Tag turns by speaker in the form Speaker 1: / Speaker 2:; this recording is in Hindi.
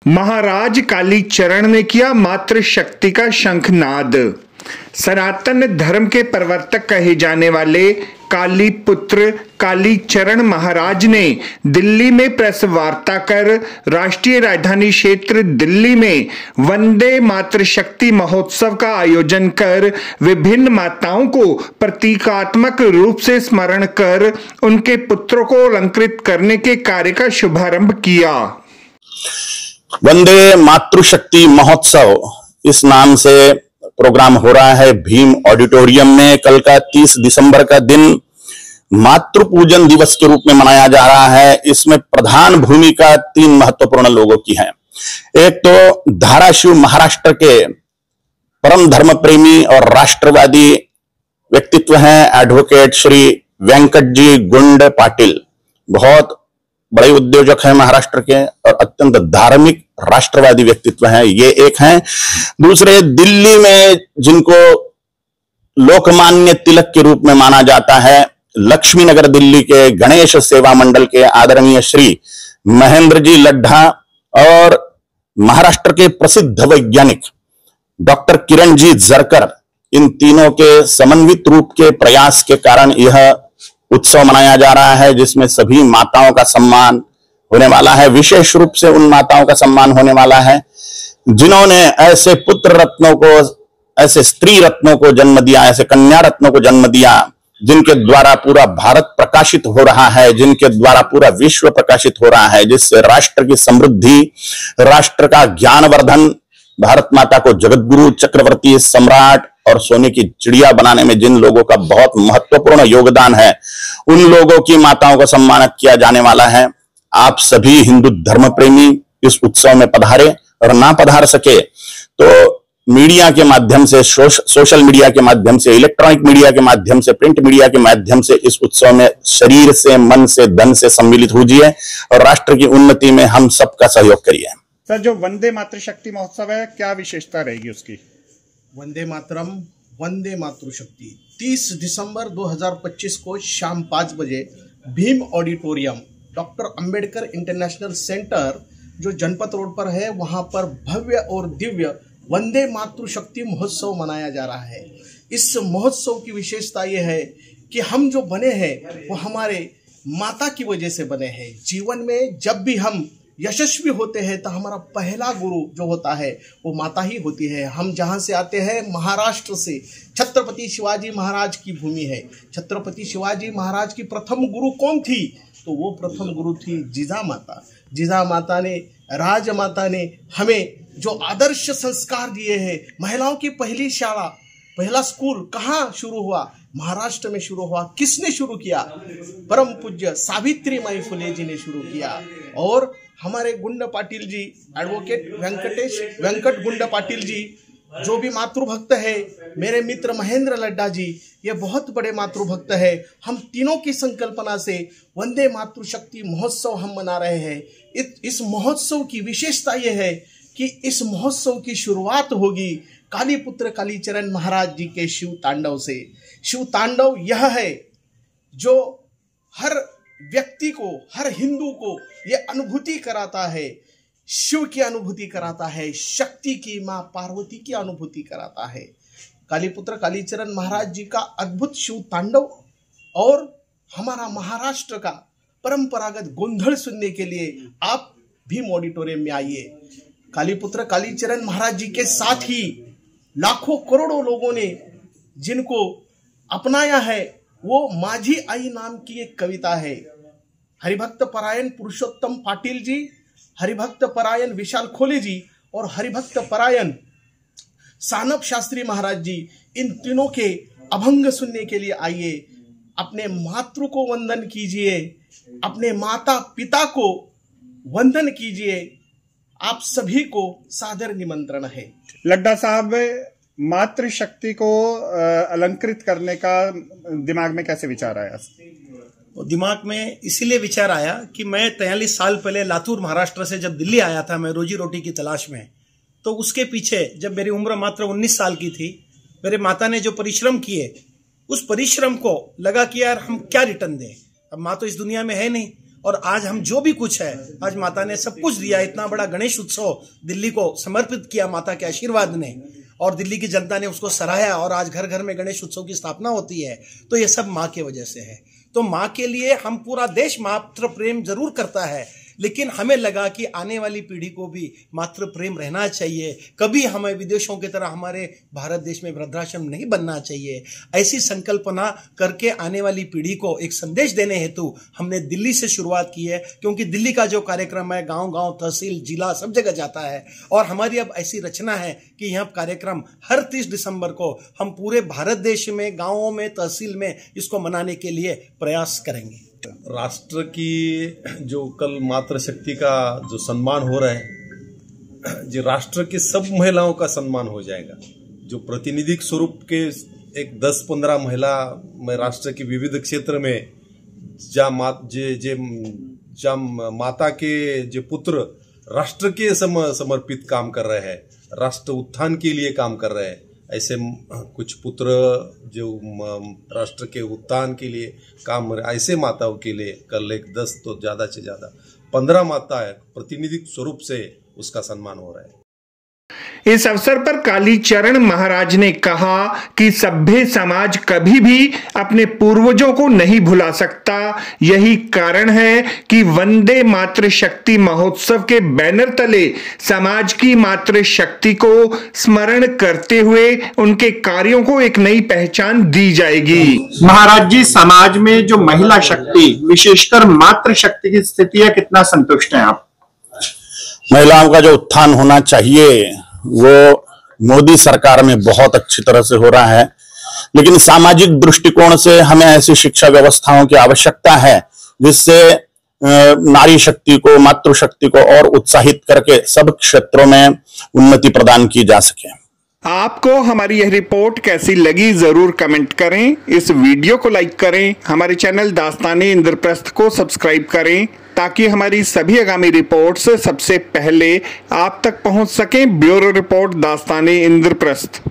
Speaker 1: महाराज कालीचरण ने किया मातृशक्ति का शंखनाद। सनातन धर्म के प्रवर्तक कहे जाने वाले काली पुत्र कालीचरण महाराज ने दिल्ली में प्रेस वार्ता कर राष्ट्रीय राजधानी क्षेत्र दिल्ली में वंदे मातृशक्ति महोत्सव का आयोजन कर विभिन्न माताओं को प्रतीकात्मक रूप से स्मरण कर उनके पुत्रों को अलंकृत करने के कार्य का शुभारंभ किया।
Speaker 2: वंदे मातृशक्ति महोत्सव इस नाम से प्रोग्राम हो रहा है भीम ऑडिटोरियम में। कल का 30 दिसंबर का दिन मातृ पूजन दिवस के रूप में मनाया जा रहा है। इसमें प्रधान भूमिका 3 महत्वपूर्ण लोगों की है। एक तो धाराशिव महाराष्ट्र के परम धर्म प्रेमी और राष्ट्रवादी व्यक्तित्व हैं एडवोकेट श्री वेंकट जी गुंड पाटिल। बहुत बड़े उद्योजक हैं महाराष्ट्र के और अत्यंत धार्मिक राष्ट्रवादी व्यक्तित्व हैं, ये एक हैं। दूसरे दिल्ली में जिनको लोकमान्य तिलक के रूप में माना जाता है, लक्ष्मी नगर दिल्ली के गणेश सेवा मंडल के आदरणीय श्री महेंद्र जी लड्ढा और महाराष्ट्र के प्रसिद्ध वैज्ञानिक डॉक्टर किरण जी जरकर, इन तीनों के समन्वित रूप के प्रयास के कारण यह उत्सव मनाया जा रहा है, जिसमें सभी माताओं का सम्मान होने वाला है। विशेष रूप से उन माताओं का सम्मान होने वाला है जिन्होंने ऐसे पुत्र रत्नों को, ऐसे स्त्री रत्नों को जन्म दिया, ऐसे कन्या रत्नों को जन्म दिया, जिनके द्वारा पूरा भारत प्रकाशित हो रहा है, जिनके द्वारा पूरा विश्व प्रकाशित हो रहा है, जिससे राष्ट्र की समृद्धि, राष्ट्र का ज्ञानवर्धन, भारत माता को जगतगुरु, चक्रवर्ती, सम्राट और सोने की चिड़िया बनाने में जिन लोगों का बहुत महत्वपूर्ण योगदान है, उन लोगों की माताओं को सम्मानित किया जाने वाला है। आप सभी हिंदू धर्म प्रेमी इस उत्सव में पधारे और ना पधार सके तो मीडिया के माध्यम से, सोशल मीडिया के माध्यम से, इलेक्ट्रॉनिक मीडिया के माध्यम से, प्रिंट मीडिया के माध्यम से इस उत्सव में शरीर से, मन से, धन से सम्मिलित होजिए और राष्ट्र की उन्नति में हम सबका सहयोग करिए।
Speaker 1: सर, जो वंदे मातृशक्ति महोत्सव है, क्या विशेषता रहेगी उसकी?
Speaker 3: वंदे मातरम, वंदे मातृशक्ति 30 दिसंबर 2025 को शाम 5 बजे Bhim auditorium, doctor Ambedkar international centre जो जनपद रोड पर है, वहां पर भव्य और दिव्य वंदे मातृशक्ति महोत्सव मनाया जा रहा है। इस महोत्सव की विशेषता यह है कि हम जो बने हैं वो हमारे माता की वजह से बने हैं। जीवन में जब भी हम यशस्वी होते हैं तो हमारा पहला गुरु जो होता है वो माता ही होती है। हम जहाँ से आते हैं, महाराष्ट्र से, छत्रपति शिवाजी महाराज की भूमि है। छत्रपति शिवाजी महाराज की प्रथम गुरु कौन थी? तो वो प्रथम गुरु थी जिजा माता। जिजा माता ने, राजमाता ने हमें जो आदर्श संस्कार दिए हैं। महिलाओं की पहली शाला, पहला स्कूल कहाँ शुरू हुआ? महाराष्ट्र में शुरू हुआ। किसने शुरू किया? परम पूज्य सावित्री माई फुले जी ने शुरू किया। और हमारे गुंड पाटिल जी, एडवोकेट वेंकट गुंड पाटिल जी, जो भी मातृभक्त है, मेरे मित्र महेंद्र लड्ढा जी, ये बहुत बड़े मातृभक्त है। हम तीनों की संकल्पना से वंदे मातृशक्ति महोत्सव हम मना रहे हैं। इस महोत्सव की विशेषता यह है कि इस महोत्सव की शुरुआत होगी काली पुत्र कालीचरण महाराज जी के शिव तांडव से। शिव तांडव यह है जो हर व्यक्ति को, हर हिंदू को ये अनुभूति कराता है, शिव की अनुभूति कराता है, शक्ति की, मां पार्वती की अनुभूति कराता है। कालीपुत्र कालीचरण महाराज जी का अद्भुत शिव तांडव और हमारा महाराष्ट्र का परंपरागत गोंधल सुनने के लिए आप भीम ऑडिटोरियम में आइए। कालीपुत्र कालीचरण महाराज जी के साथ ही लाखों करोड़ों लोगों ने जिनको अपनाया है, वो माझी आई नाम की एक कविता है। हरिभक्त परायण पुरुषोत्तम पाटिल जी, हरिभक्त परायण विशाल खोले जी और हरिभक्त परायण सानप शास्त्री महाराज जी, इन तीनों के अभंग सुनने के लिए आइए। अपने मातृ को वंदन कीजिए, अपने माता पिता को वंदन कीजिए। आप सभी को सादर निमंत्रण है।
Speaker 1: लड्ढा साहब, मातृशक्ति को अलंकृत करने का दिमाग में कैसे विचार आया?
Speaker 4: दिमाग में इसीलिए विचार आया कि मैं 43 साल पहले लातूर महाराष्ट्र से जब दिल्ली आया था, मैं रोजी रोटी की तलाश में, तो उसके पीछे जब मेरी उम्र मात्र 19 साल की थी, मेरे माता ने जो परिश्रम किए, उस परिश्रम को लगा कि यार हम क्या रिटर्न दें। अब माँ तो इस दुनिया में है नहीं और आज हम जो भी कुछ है, आज माता ने सब कुछ दिया। इतना बड़ा गणेश उत्सव दिल्ली को समर्पित किया माता के आशीर्वाद ने, और दिल्ली की जनता ने उसको सराहा, और आज घर घर में गणेश उत्सव की स्थापना होती है। तो ये सब माँ के वजह से है। तो माँ के लिए हम पूरा देश मातृ प्रेम जरूर करता है, लेकिन हमें लगा कि आने वाली पीढ़ी को भी मातृ प्रेम रहना चाहिए। कभी हमें विदेशों की तरह हमारे भारत देश में वृद्धाश्रम नहीं बनना चाहिए। ऐसी संकल्पना करके आने वाली पीढ़ी को एक संदेश देने हेतु हमने दिल्ली से शुरुआत की है, क्योंकि दिल्ली का जो कार्यक्रम है गांव-गांव, तहसील, जिला सब जगह जाता है। और हमारी अब ऐसी रचना है कि यह कार्यक्रम हर 30 दिसंबर को हम पूरे भारत देश में, गाँवों में, तहसील में इसको मनाने के लिए प्रयास करेंगे।
Speaker 5: राष्ट्र की जो कल मातृशक्ति का जो सम्मान हो रहा है, जो राष्ट्र के सब महिलाओं का सम्मान हो जाएगा। जो प्रतिनिधिक स्वरूप के एक 10-15 महिला में राष्ट्र के विविध क्षेत्र में जा माता के जो पुत्र राष्ट्र के समर्पित काम कर रहे हैं, राष्ट्र उत्थान के लिए काम कर रहे हैं, ऐसे कुछ पुत्र जो राष्ट्र के उत्थान के लिए काम, ऐसे माताओं के लिए कल एक 10 तो ज्यादा से ज्यादा 15 माता है प्रतिनिधिक स्वरूप से उसका सम्मान हो रहा है।
Speaker 1: इस अवसर पर कालीचरण महाराज ने कहा कि सभ्य समाज कभी भी अपने पूर्वजों को नहीं भुला सकता। यही कारण है कि वंदे मातृशक्ति महोत्सव के बैनर तले समाज की मातृशक्ति को स्मरण करते हुए उनके कार्यों को एक नई पहचान दी जाएगी।
Speaker 6: महाराज जी, समाज में जो महिला शक्ति, विशेषकर मातृशक्ति की स्थिति है, कितना संतुष्ट हैं आप?
Speaker 2: महिलाओं का जो उत्थान होना चाहिए वो मोदी सरकार में बहुत अच्छी तरह से हो रहा है, लेकिन सामाजिक दृष्टिकोण से हमें ऐसी शिक्षा व्यवस्थाओं की आवश्यकता है जिससे नारी शक्ति को, मातृशक्ति को और उत्साहित करके सब क्षेत्रों में उन्नति प्रदान की जा सके।
Speaker 1: आपको हमारी यह रिपोर्ट कैसी लगी जरूर कमेंट करें। इस वीडियो को लाइक करें, हमारे चैनल दास्ताने इंद्रप्रस्थ को सब्सक्राइब करें ताकि हमारी सभी आगामी रिपोर्ट्स सबसे पहले आप तक पहुंच सकें। Bureau report, Dastane Indraprastha.